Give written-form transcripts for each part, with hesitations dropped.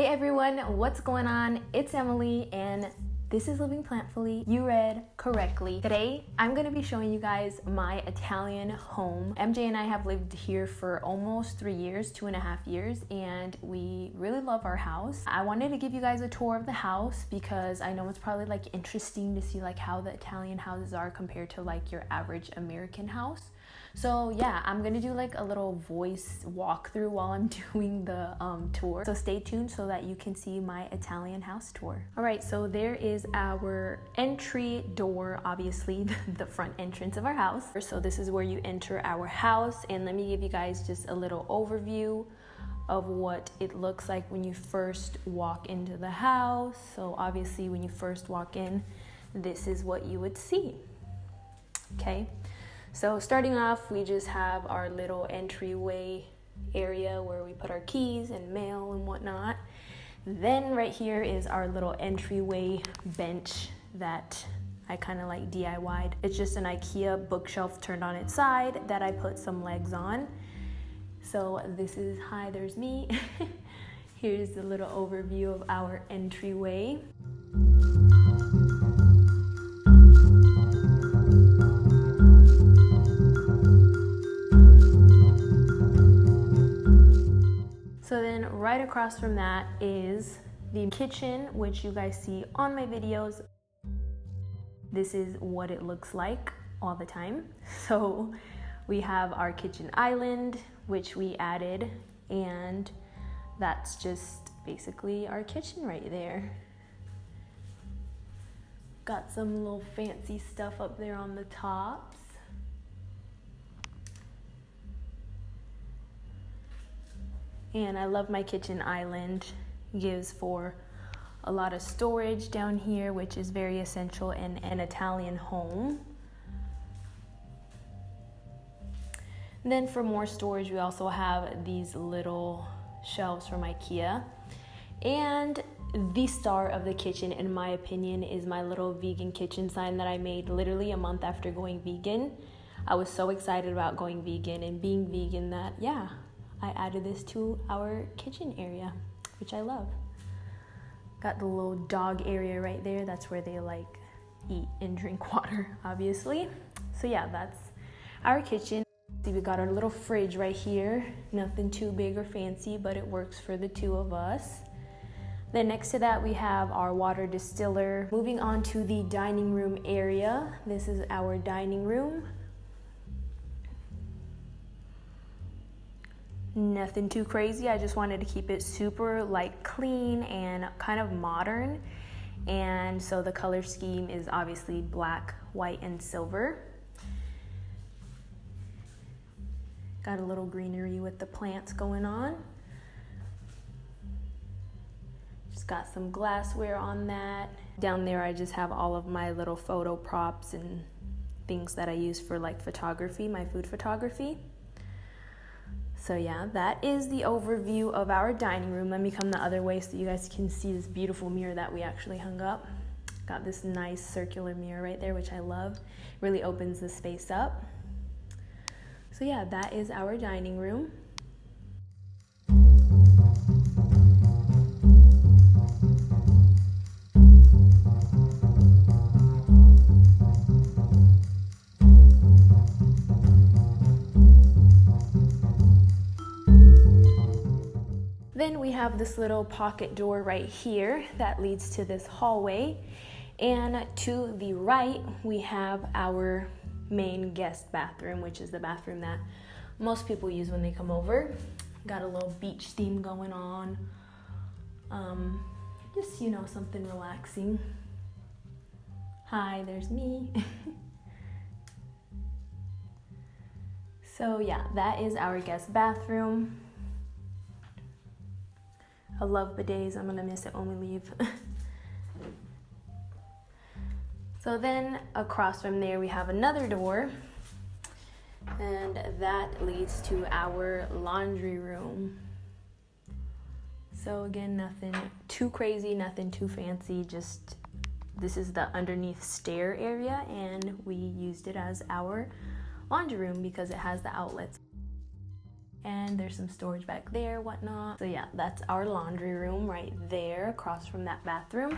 Hey everyone, what's going on? It's Emily and this is Living Plantfully. You read correctly. Today, I'm gonna be showing you guys my Italian home. MJ and I have lived here for almost 3 years, 2.5 years, and we really love our house. I wanted to give you guys a tour of the house because I know it's probably like interesting to see like how the Italian houses are compared to like your average American house. So yeah, I'm gonna do like a little voice walkthrough while I'm doing the tour. So stay tuned so that you can see my Italian house tour. All right, so there is our entry door, obviously the front entrance of our house. So this is where you enter our house, and let me give you guys just a little overview of what it looks like when you first walk into the house. So obviously when you first walk in, this is what you would see, okay? So starting off, we just have our little entryway area where we put our keys and mail and whatnot. Then right here is our little entryway bench that I kind of like DIY'd. It's just an IKEA bookshelf turned on its side that I put some legs on. So this is, hi, there's me. Here's a little overview of our entryway. So then right across from that is the kitchen, which you guys see on my videos. This is what it looks like all the time. So we have our kitchen island, which we added, and that's just basically our kitchen right there. Got some little fancy stuff up there on the tops. And I love my kitchen island. It gives for a lot of storage down here, which is very essential in an Italian home. And then for more storage, we also have these little shelves from IKEA. And the star of the kitchen, in my opinion, is my little vegan kitchen sign that I made literally a month after going vegan. I was so excited about going vegan and being vegan that, yeah, I added this to our kitchen area, which I love. Got the little dog area right there. That's where they like eat and drink water, obviously. So yeah, that's our kitchen. See, we got our little fridge right here. Nothing too big or fancy, but it works for the two of us. Then next to that, we have our water distiller. Moving on to the dining room area. This is our dining room. Nothing too crazy. I just wanted to keep it super like clean and kind of modern. And so the color scheme is obviously black, white, and silver. Got a little greenery with the plants going on. Just got some glassware on that. Down there I just have all of my little photo props and things that I use for like photography, my food photography. So yeah, that is the overview of our dining room. Let me come the other way so you guys can see this beautiful mirror that we actually hung up. Got this nice circular mirror right there, which I love. Really opens the space up. So yeah, that is our dining room. Then we have this little pocket door right here that leads to this hallway. And to the right, we have our main guest bathroom, which is the bathroom that most people use when they come over. Got a little beach theme going on. Just, you know, something relaxing. Hi, there's me. So yeah, that is our guest bathroom. I love bidets. I'm gonna miss it when we leave. So then across from there we have another door, and that leads to our laundry room. So again, nothing too crazy, nothing too fancy, just this is the underneath stair area, and we used it as our laundry room because it has the outlets. And and there's some storage back there, whatnot. So yeah, that's our laundry room right there across from that bathroom.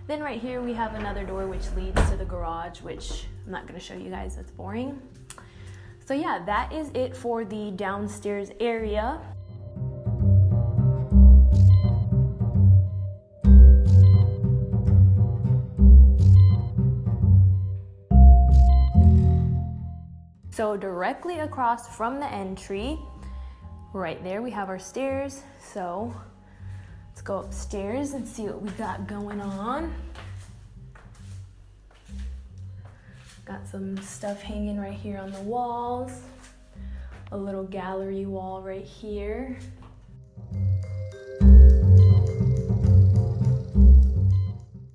Then right here we have another door which leads to the garage, which I'm not going to show you guys, that's boring. So yeah, that is it for the downstairs area. So directly across from the entry, right there we have our stairs. So let's go upstairs and see what we got going on. Got some stuff hanging right here on the walls. A little gallery wall right here.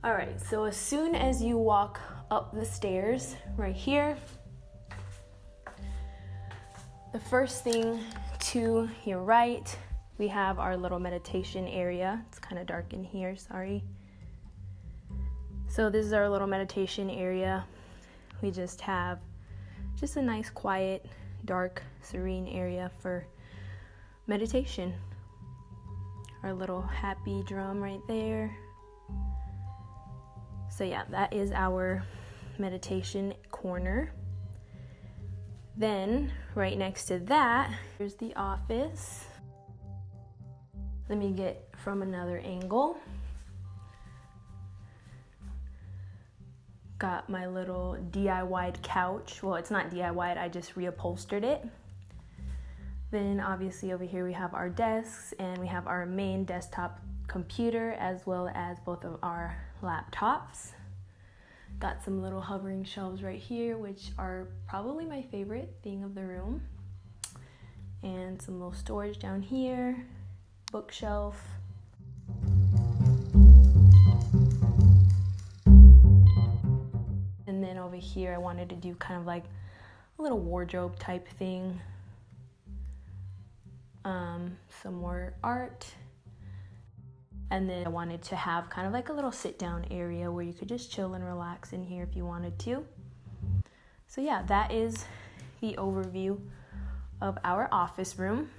All right, so as soon as you walk up the stairs right here, the first thing to your right, we have our little meditation area. It's kind of dark in here, sorry. So this is our little meditation area. We just have a nice, quiet, dark, serene area for meditation. Our little happy drum right there. So yeah, that is our meditation corner. Then, right next to that, here's the office. Let me get from another angle. Got my little DIY'd couch. Well, it's not DIY'd, I just reupholstered it. Then obviously over here we have our desks and we have our main desktop computer as well as both of our laptops. Got some little hovering shelves right here, which are probably my favorite thing of the room. And some little storage down here, bookshelf. And then over here, I wanted to do kind of like a little wardrobe type thing. Some more art. And then I wanted to have kind of like a little sit down area where you could just chill and relax in here if you wanted to. So yeah, that is the overview of our office room.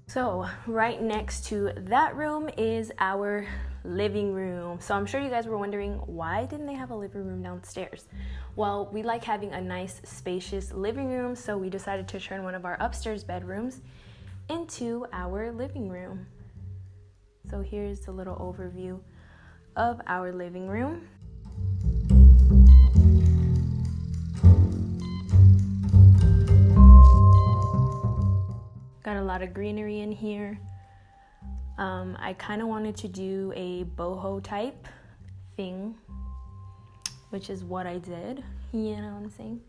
So right next to that room is our living room. So I'm sure you guys were wondering, why didn't they have a living room downstairs? Well, we like having a nice spacious living room, so we decided to turn one of our upstairs bedrooms into our living room. So here's a little overview of our living room. Got a lot of greenery in here. I kind of wanted to do a boho type thing, which is what I did. You know what I'm saying?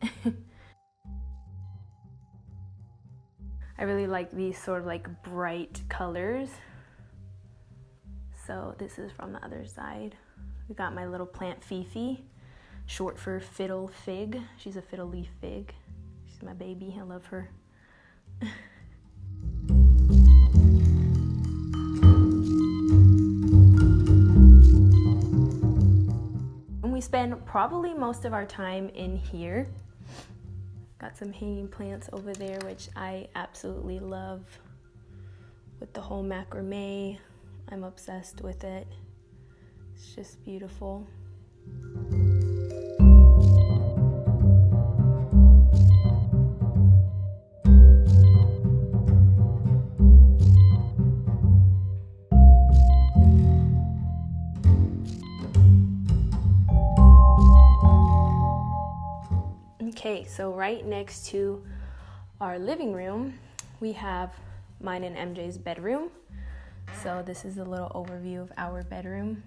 I really like these sort of like bright colors. So this is from the other side. We got my little plant Fifi, short for fiddle fig. She's a fiddle leaf fig. She's my baby, I love her. We spend probably most of our time in here. Got some hanging plants over there, which I absolutely love. With the whole macrame, I'm obsessed with it. It's just beautiful. Okay, so right next to our living room, we have mine and MJ's bedroom. So this is a little overview of our bedroom.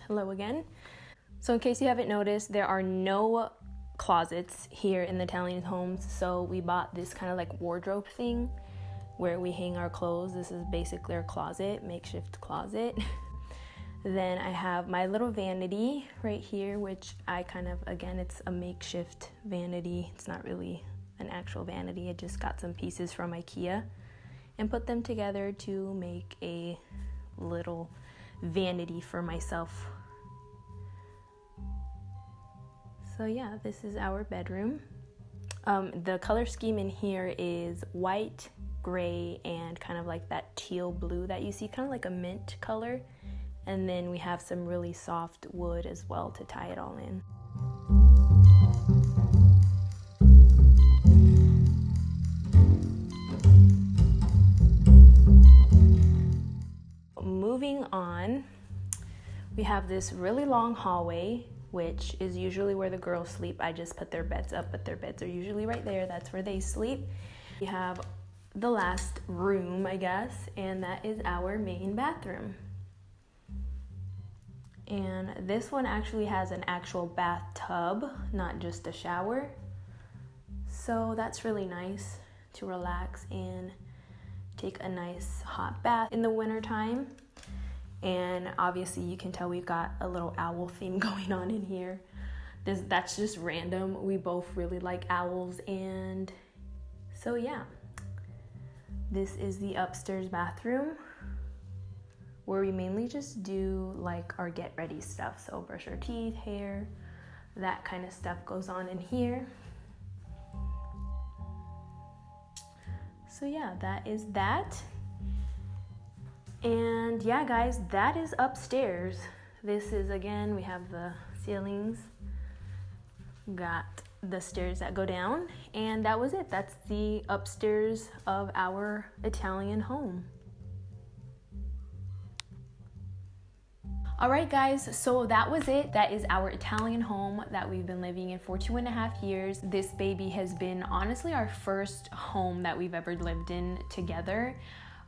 Hello again. So in case you haven't noticed, there are no closets here in the Italian homes. So we bought this kind of like wardrobe thing where we hang our clothes. This is basically our closet, makeshift closet. Then I have my little vanity right here, which I kind of, again, it's a makeshift vanity. It's not really an actual vanity. I just got some pieces from IKEA and put them together to make a vanity for myself. So yeah, this is our bedroom. The color scheme in here is white, gray, and kind of like that teal blue that you see, kind of like a mint color. And then we have some really soft wood as well to tie it all in. Moving on, we have this really long hallway, which is usually where the girls sleep. I just put their beds up, but their beds are usually right there. That's where they sleep. We have the last room, I guess, and that is our main bathroom. And this one actually has an actual bathtub, not just a shower. So that's really nice to relax and take a nice hot bath in the wintertime. And obviously you can tell we've got a little owl theme going on in here. That's just random. We both really like owls, and so yeah. This is the upstairs bathroom where we mainly just do like our get ready stuff. So brush our teeth, hair, that kind of stuff goes on in here. So yeah, that is that. And yeah, guys, that is upstairs. This is, again, we have the ceilings, got the stairs that go down, and that was it. That's the upstairs of our Italian home. All right, guys, so that was it. That is our Italian home that we've been living in for 2.5 years. This baby has been honestly our first home that we've ever lived in together.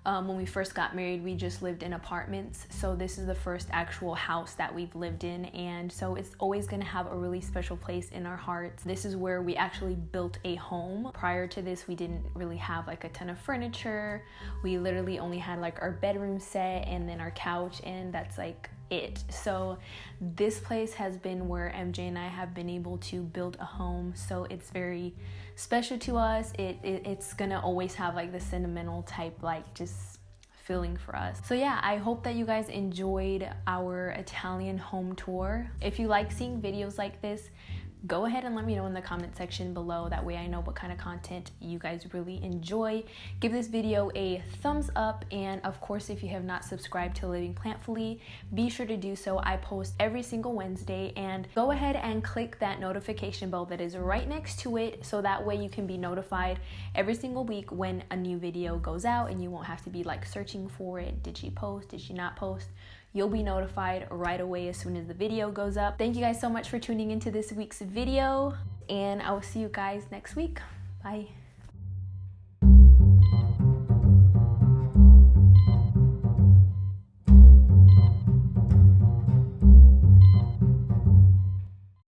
When we first got married, we just lived in apartments. So this is the first actual house that we've lived in. And so it's always gonna have a really special place in our hearts. This is where we actually built a home. Prior to this, we didn't really have like a ton of furniture. We literally only had like our bedroom set and then our couch, and that's like it. So this place has been where MJ and I have been able to build a home. So it's very special to us. It's gonna always have like the sentimental type, like just feeling for us. So yeah, I hope that you guys enjoyed our Italian home tour. If you like seeing videos like this, go ahead and let me know in the comment section below. That way I know what kind of content you guys really enjoy. Give this video a thumbs up, and of course, if you have not subscribed to Living Plantfully, be sure to do so. I post every single Wednesday, and go ahead and click that notification bell that is right next to it, so that way you can be notified every single week when a new video goes out, and you won't have to be like searching for it. Did she post? Did she not post? You'll be notified right away as soon as the video goes up. Thank you guys so much for tuning into this week's video, and I will see you guys next week. Bye.